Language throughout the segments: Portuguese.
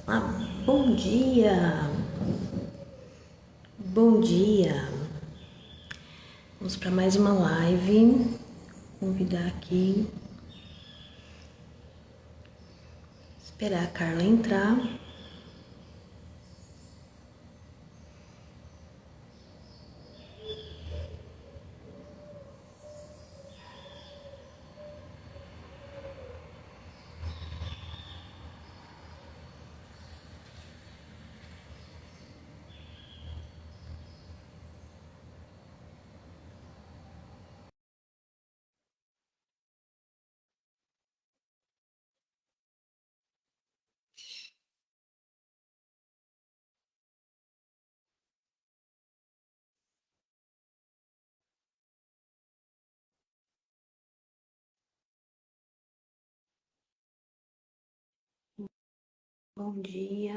Bom dia! Bom dia! Vamos para mais uma live. Vou convidar aqui. Esperar a Carla entrar. Bom dia!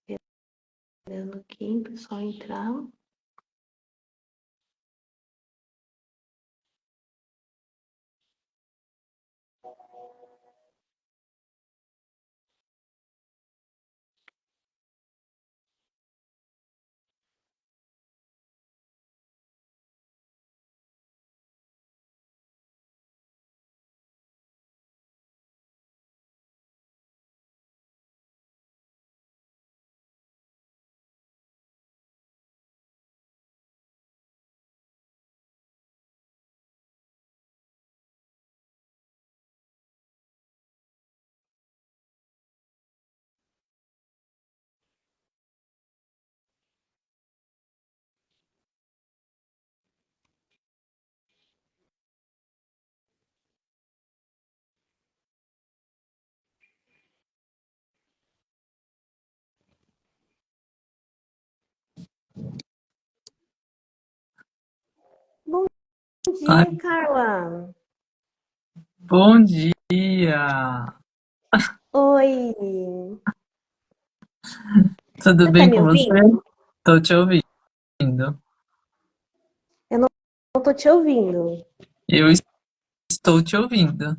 Esperando aqui o pessoal entrar. Bom Ai, dia, Carla! bom dia! Oi! Tudo Você tá bem me com você? ouvindo? Estou te ouvindo. Eu não tô te ouvindo. Eu estou te ouvindo.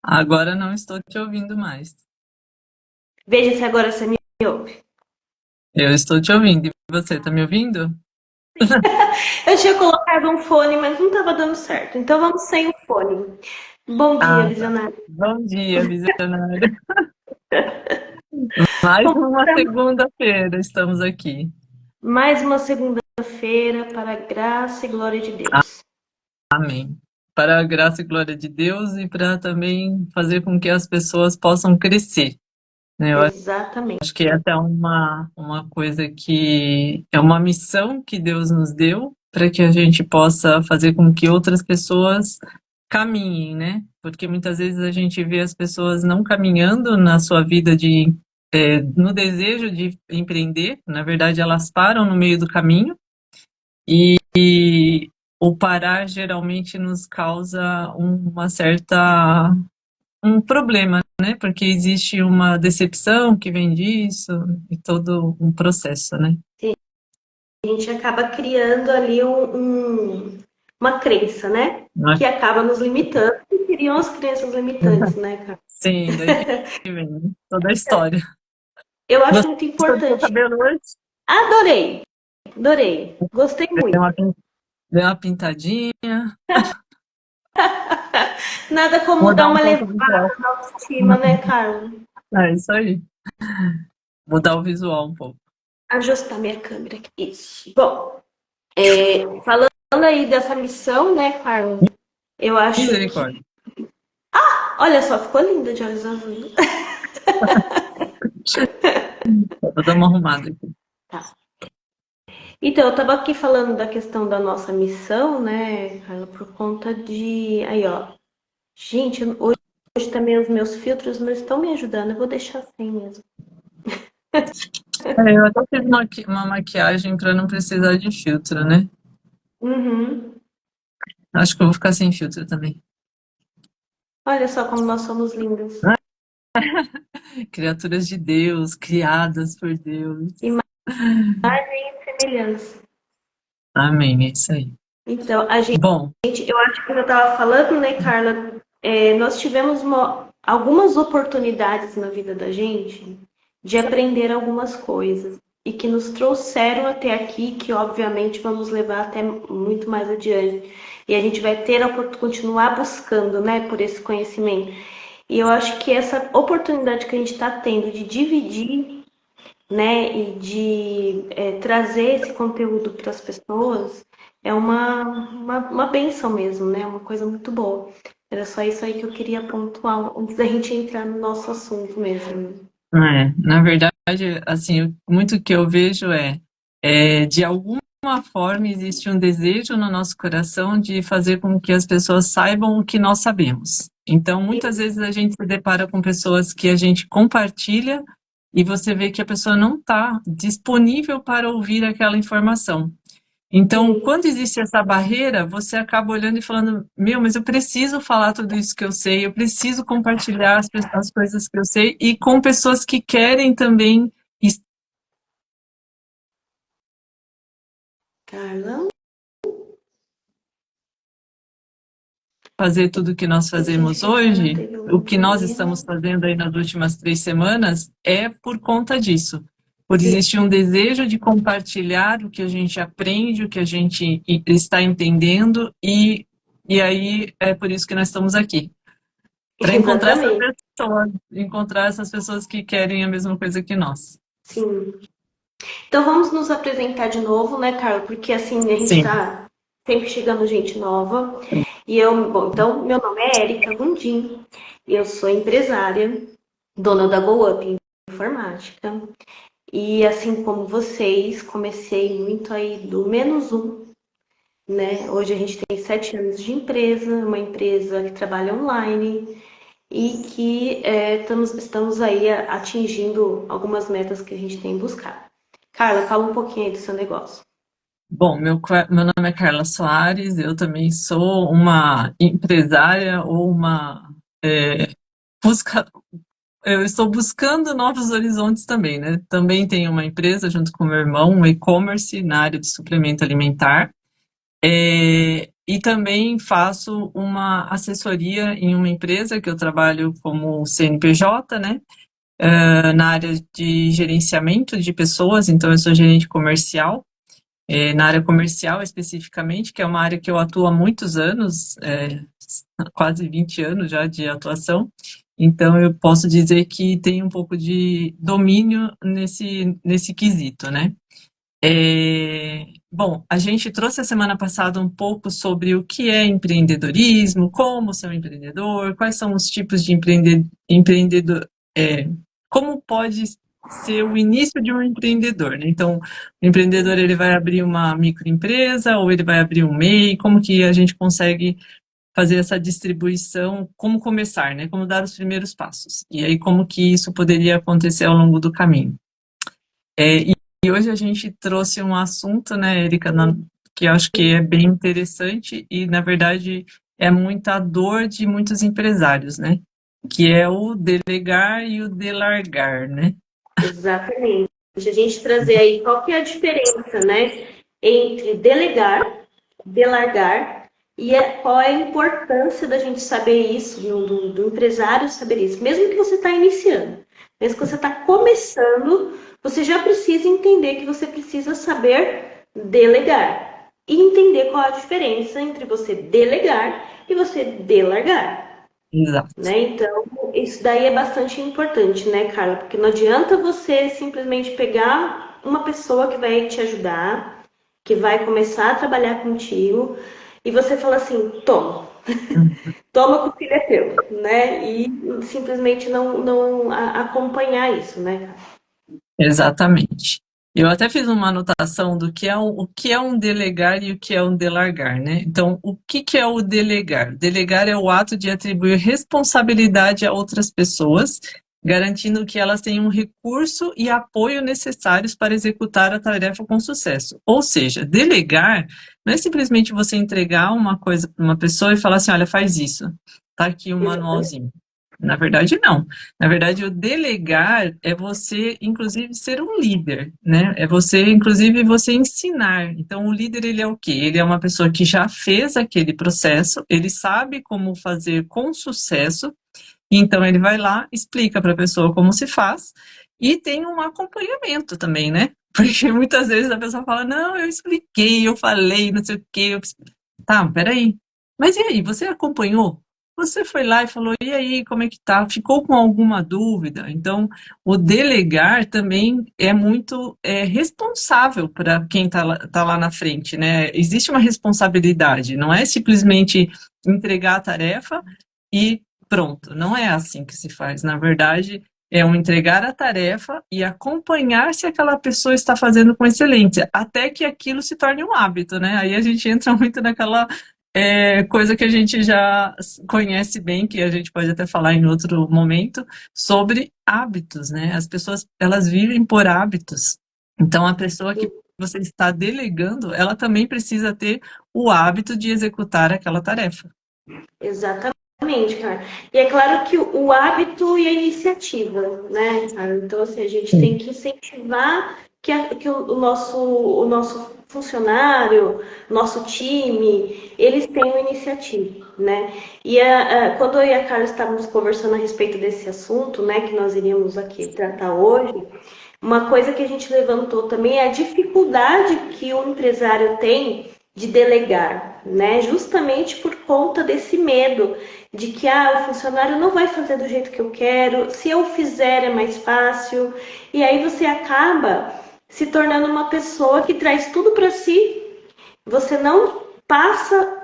Agora não estou te ouvindo mais. Veja se agora você me ouve. Eu estou te ouvindo. E você, está me ouvindo? Eu tinha colocado um fone, mas não estava dando certo. Então vamos sem o fone. Bom dia, Ah, tá. visionário. Bom dia, visionário. Mais Bom, uma segunda-feira estamos aqui. mais uma segunda-feira para a graça e glória de Deus. Amém. Para a graça e glória de Deus e para também fazer com que as pessoas possam crescer, né? Eu Exatamente. acho que essa é uma coisa que é uma missão que Deus nos deu para que a gente possa fazer com que outras pessoas caminhem, né? Porque muitas vezes a gente vê as pessoas não caminhando na sua vida no desejo de empreender, na verdade elas param no meio do caminho e o parar geralmente nos causa uma certa um problema, né? Porque existe uma decepção que vem disso e todo um processo, né? A gente acaba criando ali uma crença, né? Não é? Que acaba nos limitando. E seriam as crenças limitantes, né, cara? Sim, daí que vem, né? Toda a história. Eu acho muito Gostou do seu importante. cabelo hoje? Adorei, adorei. Gostei Deu muito. uma, deu uma pintadinha, Nada como dar mudar um uma pouco o levada visual. na autoestima, né, Carla? É isso aí. Mudar o visual um pouco. Ajustar minha câmera aqui. Isso. Bom, falando aí dessa missão, né, Carla? Eu acho que. Misericórdia. Olha só, ficou linda de olhos azuis. Vou dar uma arrumada aqui. Tá. Então, eu tava aqui falando da questão da nossa missão, né, Carla, por conta de. Aí, ó. Gente, hoje também os meus filtros não estão me ajudando. Eu vou deixar assim mesmo. É, eu até fiz uma maquiagem para não precisar de filtro, né? Uhum. Acho que eu vou ficar sem filtro também. Olha só como nós somos lindas. Criaturas de Deus, criadas por Deus. Imagem e semelhança. Amém, é isso aí. Então, Bom, eu acho que eu estava falando, né, Carla? nós tivemos algumas oportunidades na vida da gente de aprender algumas coisas e que nos trouxeram até aqui, que obviamente vamos levar até muito mais adiante. E a gente vai ter a continuar buscando, né, por esse conhecimento. E eu acho que essa oportunidade que a gente está tendo de dividir, né, e de trazer esse conteúdo para as pessoas é uma benção mesmo, né? Uma coisa muito boa. Era só isso aí que eu queria pontuar antes da gente entrar no nosso assunto mesmo. Na verdade, assim, muito que eu vejo de alguma forma existe um desejo no nosso coração de fazer com que as pessoas saibam o que nós sabemos. Então, muitas vezes a gente se depara com pessoas que a gente compartilha e você vê que a pessoa não está disponível para ouvir aquela informação. Então, Sim, quando existe essa barreira, você acaba olhando e falando: meu, mas eu preciso falar tudo isso que eu sei, eu preciso compartilhar as coisas que eu sei e com pessoas que querem também Carla, fazer tudo o que nós eu senti fazemos que a Carla hoje. teve O um que nós problema. estamos fazendo aí nas últimas 3 semanas é por conta disso. Por Sim, existir um desejo de compartilhar o que a gente aprende, o que a gente está entendendo, e aí é por isso que nós estamos aqui. Para exatamente. encontrar essas pessoas que querem a mesma coisa que nós. Sim. Então vamos nos apresentar de novo, né, Carla? Porque assim, a gente Sim, está sempre chegando gente nova. E eu, bom, então, meu nome é Érica Gundim, eu sou empresária, dona da GoUp Informática. E assim como vocês, comecei muito aí do menos um, né? Hoje a gente tem 7 anos de empresa, uma empresa que trabalha online e que estamos aí atingindo algumas metas que a gente tem buscado. Carla, fala um pouquinho aí do seu negócio. bom, meu nome é Carla Soares, eu também sou uma empresária ou busca, eu estou buscando novos horizontes também, né? Também tenho uma empresa junto com meu irmão, um e-commerce na área de suplemento alimentar. E também faço uma assessoria em uma empresa que eu trabalho como CNPJ, né? Na área de gerenciamento de pessoas, então eu sou gerente comercial, na área comercial especificamente, que é uma área que eu atuo há muitos anos, quase 20 anos já de atuação, então eu posso dizer que tenho um pouco de domínio nesse quesito, né? Bom, a gente trouxe a semana passada um pouco sobre o que é empreendedorismo, como ser um empreendedor, quais são os tipos de empreendedor, como pode ser o início de um empreendedor, né? Então, o empreendedor ele vai abrir uma microempresa ou ele vai abrir um MEI, como que a gente consegue fazer essa distribuição, como começar, né? Como dar os primeiros passos. E aí, como que isso poderia acontecer ao longo do caminho. E hoje a gente trouxe um assunto, né, Erika, que eu acho que é bem interessante e, na verdade, é muita dor de muitos empresários, né? Que é o delegar e o delargar, né? Exatamente. A gente trazer aí qual que é a diferença, né, entre delegar, delargar e qual é a importância da gente saber isso, do empresário saber isso. Mesmo que você está iniciando, mesmo que você está começando, você já precisa entender que você precisa saber delegar e entender qual a diferença entre você delegar e você delargar. Exato. Né? Então, isso daí é bastante importante, né, Carla? Porque não adianta você simplesmente pegar uma pessoa que vai te ajudar, que vai começar a trabalhar contigo, e você fala assim, toma, toma que o filho é teu, né? E simplesmente não acompanhar isso, né? Exatamente. Eu até fiz uma anotação do que o que é um delegar e o que é um delargar, né? Então, o que é o delegar? Delegar é o ato de atribuir responsabilidade a outras pessoas, garantindo que elas tenham recurso e apoio necessários para executar a tarefa com sucesso. Ou seja, delegar não é simplesmente você entregar uma coisa para uma pessoa e falar assim, olha, faz isso, tá aqui um Exatamente. manualzinho. Na verdade, não. Na verdade, o delegar é você, inclusive, ser um líder, né? É você, inclusive, você ensinar. Então, o líder, ele é o quê? Ele é uma pessoa que já fez aquele processo, ele sabe como fazer com sucesso, então ele vai lá, explica para a pessoa como se faz e tem um acompanhamento também, né? Porque muitas vezes a pessoa fala, não, eu expliquei, eu falei, não sei o quê. Tá, peraí. Mas e aí, você acompanhou? Você foi lá e falou, e aí, como é que tá? Ficou com alguma dúvida? Então, o delegar também é muito responsável para quem tá lá na frente, né? Existe uma responsabilidade, não é simplesmente entregar a tarefa e pronto. Não é assim que se faz. Na verdade, é um entregar a tarefa e acompanhar se aquela pessoa está fazendo com excelência, até que aquilo se torne um hábito, né? Aí a gente entra muito naquela coisa que a gente já conhece bem, que a gente pode até falar em outro momento, sobre hábitos, né? As pessoas, elas vivem por hábitos. Então, a pessoa que você está delegando, ela também precisa ter o hábito de executar aquela tarefa. Exatamente, cara. E é claro que o hábito e a iniciativa, né, cara? Então, assim, a gente tem Sim. que incentivar que o nosso funcionário, nosso time, eles tenham iniciativa, né? E quando eu e a Carla estávamos conversando a respeito desse assunto, né, que nós iríamos aqui tratar hoje, uma coisa que a gente levantou também é a dificuldade que o empresário tem de delegar, né? Justamente por conta desse medo de que o funcionário não vai fazer do jeito que eu quero, se eu fizer é mais fácil. E aí você acaba se tornando uma pessoa que traz tudo para si. Você não passa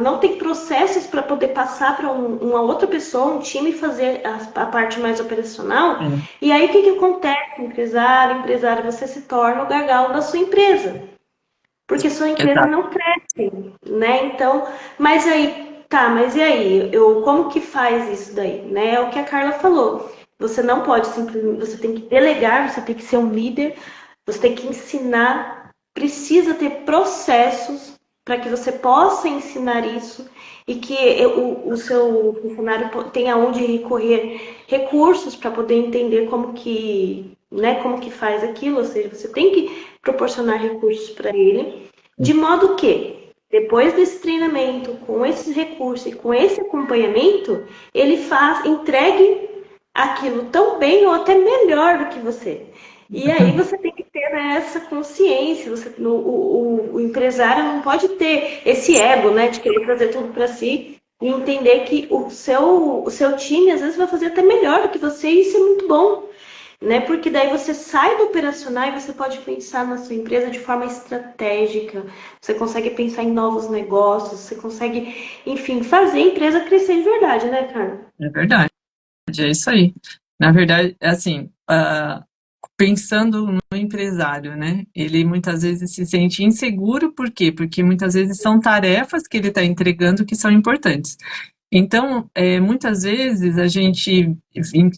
não tem processos para poder passar para uma outra pessoa, um time fazer a parte mais operacional. Sim. E aí o que acontece, empresário, você se torna o gargalo da sua empresa, porque sua empresa Exato. não cresce, né? Então, mas aí, tá, mas e aí? Como que faz isso daí, né? É o que a Carla falou. Você não pode simplesmente, você tem que delegar, você tem que ser um líder, você tem que ensinar, precisa ter processos para que você possa ensinar isso e que o seu funcionário tenha onde recorrer recursos para poder entender como que, né, como que faz aquilo, ou seja, você tem que proporcionar recursos para ele, de modo que depois desse treinamento, com esses recursos e com esse acompanhamento, ele entregue aquilo tão bem ou até melhor do que você. E aí você tem que ter, né, essa consciência. O empresário não pode ter esse ego, né, de querer trazer tudo para si e entender que o seu time às vezes vai fazer até melhor do que você e isso é muito bom, né? Porque daí você sai do operacional e você pode pensar na sua empresa de forma estratégica. Você consegue pensar em novos negócios, você consegue, enfim, fazer a empresa crescer de verdade, né, cara? É verdade, é isso aí. Na verdade, é assim, pensando no empresário, né? Ele muitas vezes se sente inseguro, por quê? Porque muitas vezes são tarefas que ele está entregando que são importantes. Então, muitas vezes a gente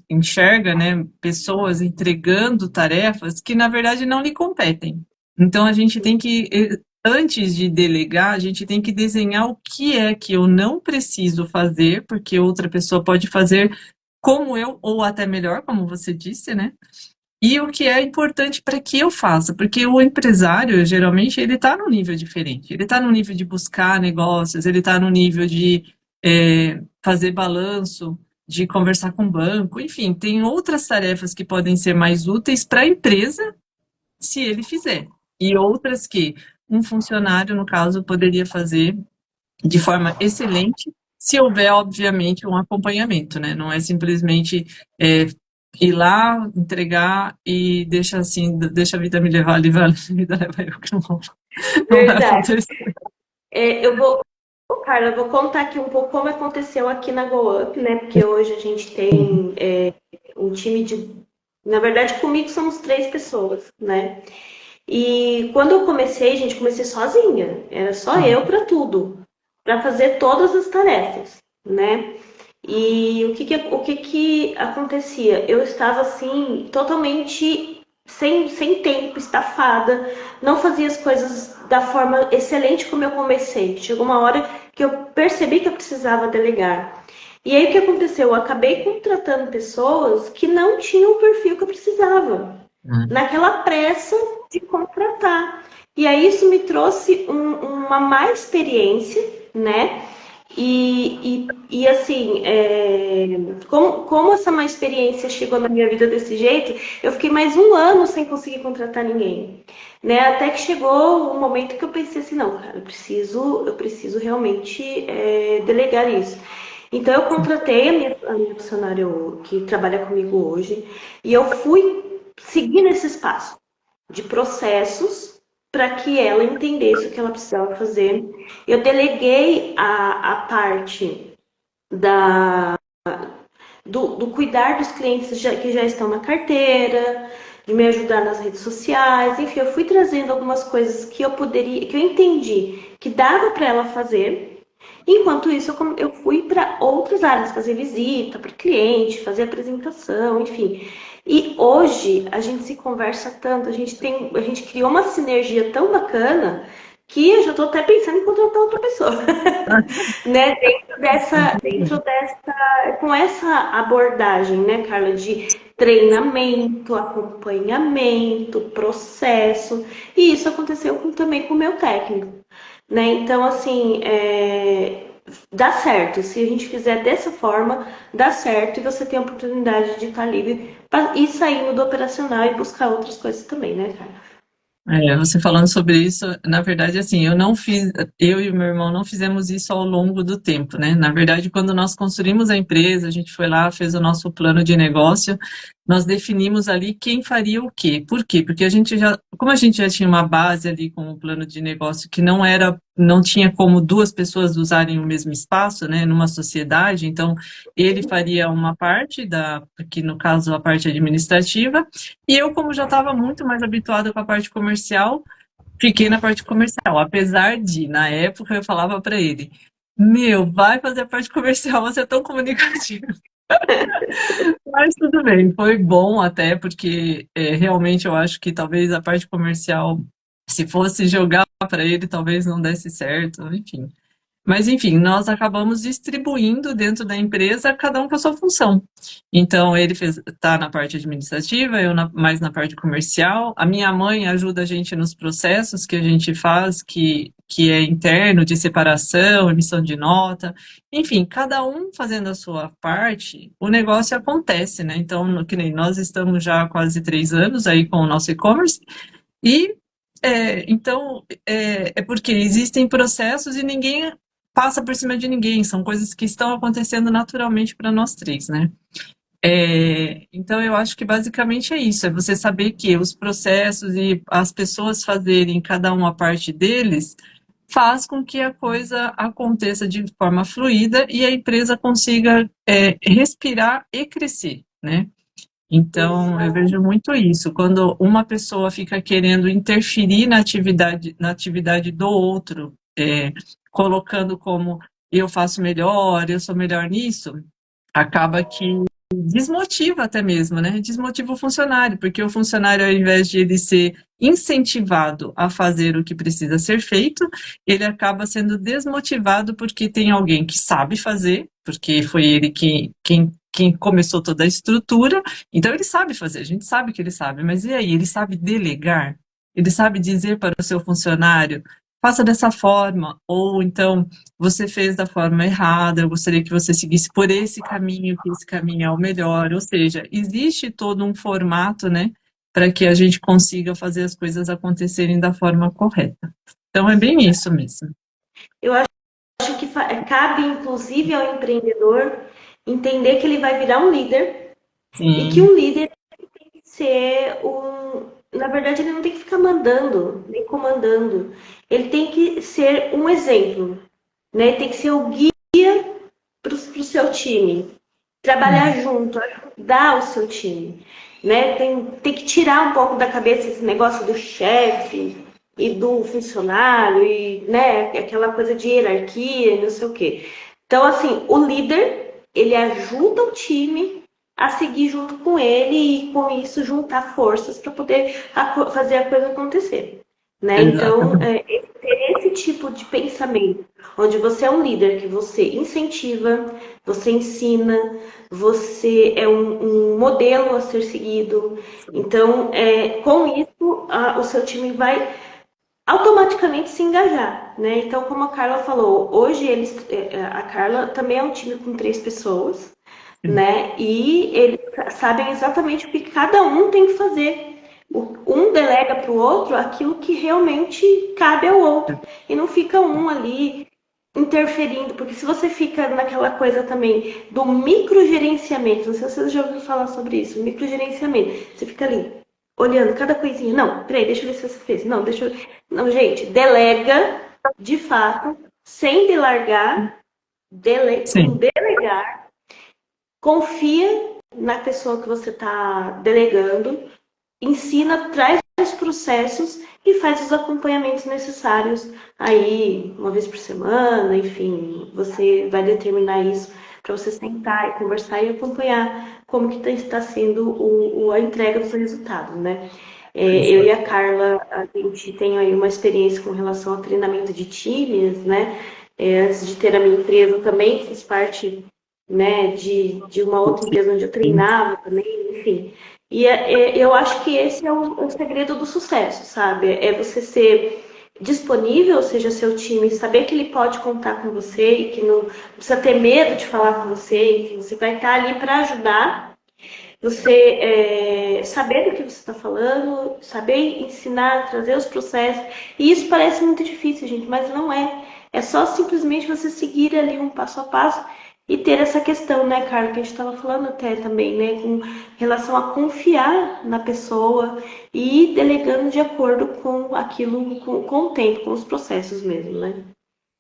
enxerga, né, pessoas entregando tarefas que na verdade não lhe competem. Então, a gente tem que, antes de delegar, a gente tem que desenhar o que é que eu não preciso fazer, porque outra pessoa pode fazer como eu, ou até melhor, como você disse, né? E o que é importante para que eu faça, porque o empresário, geralmente, ele está num nível diferente. Ele está no nível de buscar negócios, ele está no nível de fazer balanço, de conversar com o banco, enfim, tem outras tarefas que podem ser mais úteis para a empresa se ele fizer. E outras que um funcionário, no caso, poderia fazer de forma excelente, se houver, obviamente, um acompanhamento, né? Não é simplesmente é, ir lá, entregar e deixa assim, deixa a vida me levar, a vida leva eu, que não vai Verdade. acontecer. Eu vou, Carla, eu vou contar aqui um pouco como aconteceu aqui na GoUp, né? Porque hoje a gente tem um time de. Na verdade, comigo somos 3 pessoas, né? E quando eu comecei, gente, comecei sozinha. Era só eu para tudo, para fazer todas as tarefas, né? E o que que acontecia? Eu estava assim, totalmente sem tempo, estafada, não fazia as coisas da forma excelente como eu comecei. Chegou uma hora que eu percebi que eu precisava delegar. E aí o que aconteceu? Eu acabei contratando pessoas que não tinham o perfil que eu precisava, Hum. naquela pressa de contratar. E aí isso me trouxe uma má experiência, né? E assim, como essa má experiência chegou na minha vida desse jeito, eu fiquei mais um ano sem conseguir contratar ninguém, né? Até que chegou um momento que eu pensei assim, não, cara, eu preciso realmente delegar isso. Então eu contratei a minha funcionária que trabalha comigo hoje e eu fui seguir nesse espaço de processos para que ela entendesse o que ela precisava fazer. Eu deleguei a parte da, do cuidar dos clientes que já estão na carteira, de me ajudar nas redes sociais, enfim, eu fui trazendo algumas coisas que eu poderia, que eu entendi que dava para ela fazer. Enquanto isso, eu fui para outras áreas, fazer visita para cliente, fazer apresentação, enfim. E hoje a gente se conversa tanto, a gente criou uma sinergia tão bacana que eu já estou até pensando em contratar outra pessoa, né? Com essa abordagem, né, Carla, de treinamento, acompanhamento, processo, e isso aconteceu também com o meu técnico, né? Então, assim, dá certo. Se a gente fizer dessa forma, dá certo e você tem a oportunidade de estar livre para ir saindo do operacional e buscar outras coisas também, né, cara? Você falando sobre isso, na verdade, assim, eu e o meu irmão não fizemos isso ao longo do tempo, né? Na verdade, quando nós construímos a empresa, a gente foi lá, fez o nosso plano de negócio, nós definimos ali quem faria o quê. Por quê? Porque como a gente já tinha uma base ali com o plano de negócio que não tinha como duas pessoas usarem o mesmo espaço, né, numa sociedade, então ele faria uma parte que no caso a parte administrativa, e eu, como já estava muito mais habituada com a parte comercial, fiquei na parte comercial. Apesar de, na época, eu falava para ele: Meu, vai fazer a parte comercial, você é tão comunicativo. Mas tudo bem, foi bom até, porque realmente eu acho que talvez a parte comercial, se fosse jogar para ele, talvez não desse certo, enfim. Mas, enfim, nós acabamos distribuindo dentro da empresa, cada um com a sua função. Então, ele está na parte administrativa, eu mais na parte comercial. A minha mãe ajuda a gente nos processos que a gente faz, que é interno, de separação, emissão de nota. Enfim, cada um fazendo a sua parte, o negócio acontece, né? Então, que nem nós estamos já há quase 3 anos aí com o nosso e-commerce, e então, é porque existem processos e ninguém passa por cima de ninguém, são coisas que estão acontecendo naturalmente para nós três, né? Então, eu acho que basicamente é isso, é você saber que os processos e as pessoas fazerem cada um a parte deles faz com que a coisa aconteça de forma fluida e a empresa consiga respirar e crescer, né? Então, eu Exato. vejo muito isso. Quando uma pessoa fica querendo interferir na atividade do outro, colocando como eu faço melhor, eu sou melhor nisso, acaba que desmotiva até mesmo, né? Desmotiva o funcionário, porque o funcionário, ao invés de ele ser incentivado a fazer o que precisa ser feito, ele acaba sendo desmotivado porque tem alguém que sabe fazer, porque foi ele quem começou toda a estrutura, então ele sabe fazer, a gente sabe que ele sabe, mas e aí? Ele sabe delegar? Ele sabe dizer para o seu funcionário, faça dessa forma, ou então você fez da forma errada, eu gostaria que você seguisse por esse caminho, que esse caminho é o melhor. Ou seja, existe todo um formato, né, para que a gente consiga fazer as coisas acontecerem da forma correta. Então é bem isso mesmo. Eu acho que cabe, inclusive, ao empreendedor entender que ele vai virar um líder e que Sim, um líder tem que ser um. Na verdade, ele não tem que ficar mandando, nem comandando. Ele tem que ser um exemplo, né? Ele tem que ser o guia para o seu time, trabalhar junto, ajudar o seu time, né? Tem que tirar um pouco da cabeça esse negócio do chefe e do funcionário e, né, aquela coisa de hierarquia e não sei o quê. Então, assim, o líder, ele ajuda o time a seguir junto com ele e com isso juntar forças para poder fazer a coisa acontecer, né? Então, exatamente. ter esse tipo de pensamento, onde você é um líder, que você incentiva, você ensina, você é um modelo a ser seguido. Então, com isso, o seu time vai automaticamente se engajar, né? Então, como a Carla falou, hoje a Carla também é um time com 3 pessoas, sim, né? E eles sabem exatamente o que cada um tem que fazer. Um delega para o outro aquilo que realmente cabe ao outro. E não fica um ali interferindo, porque se você fica naquela coisa também do microgerenciamento, não sei se você já ouviu falar sobre isso, microgerenciamento, você fica ali olhando cada coisinha, não, peraí, deixa eu ver se você fez, não, deixa eu... Não, gente, delega de fato, sem delargar, com sim, delegar, confia na pessoa que você está delegando, ensina, traz os processos e faz os acompanhamentos necessários aí, uma vez por semana, enfim, você vai determinar isso para você sentar e conversar e acompanhar como que está sendo a entrega dos resultados, né? Eu e a Carla, a gente tem aí uma experiência com relação ao treinamento de times, né? Antes de ter a minha empresa, eu também fiz parte, né, de uma outra empresa onde eu treinava também, enfim. E eu acho que esse é o segredo do sucesso, sabe? É você ser disponível, ou seja, seu time, saber que ele pode contar com você e que não precisa ter medo de falar com você, e que você vai estar ali para ajudar. Você saber do que você está falando, saber ensinar, trazer os processos. E isso parece muito difícil, gente, mas não é. É só simplesmente você seguir ali um passo a passo e ter essa questão, né, Carla, que a gente estava falando até também, né, com relação a confiar na pessoa e ir delegando de acordo com aquilo, com o tempo, com os processos mesmo, né?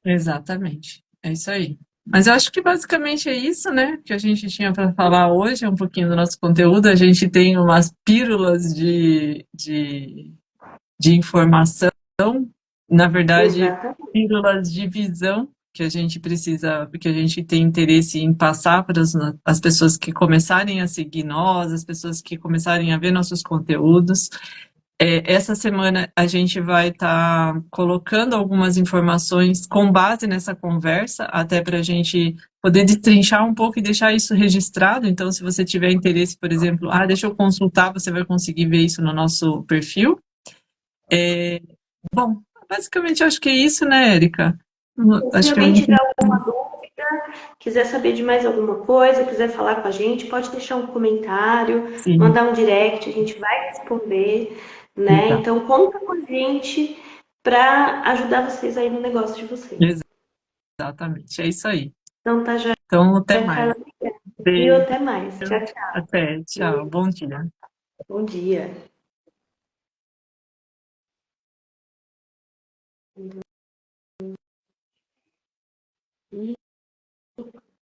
exatamente. É isso aí. Mas eu acho que basicamente é isso, né, que a gente tinha para falar hoje, um pouquinho do nosso conteúdo. A gente tem umas pílulas de informação, na verdade, Exatamente. pílulas de visão que a gente precisa, que a gente tem interesse em passar para as pessoas que começarem a seguir nós, as pessoas que começarem a ver nossos conteúdos. Essa semana a gente vai estar colocando algumas informações com base nessa conversa, até para a gente poder destrinchar um pouco e deixar isso registrado. Então, se você tiver interesse, por exemplo, deixa eu consultar, você vai conseguir ver isso no nosso perfil. É, bom, basicamente eu acho que é isso, né, Érica? Se Acho que alguém não tiver tem. alguma dúvida, quiser saber de mais alguma coisa, quiser falar com a gente, pode deixar um comentário, Sim, mandar um direct, a gente vai responder, né? exato, Então conta com a gente para ajudar vocês aí no negócio de vocês. exatamente. É isso aí. Então tá, já, Então, até mais. Carla, obrigada. E Beijo, até mais. Tchau, tchau. até, tchau, bom dia. Bom dia.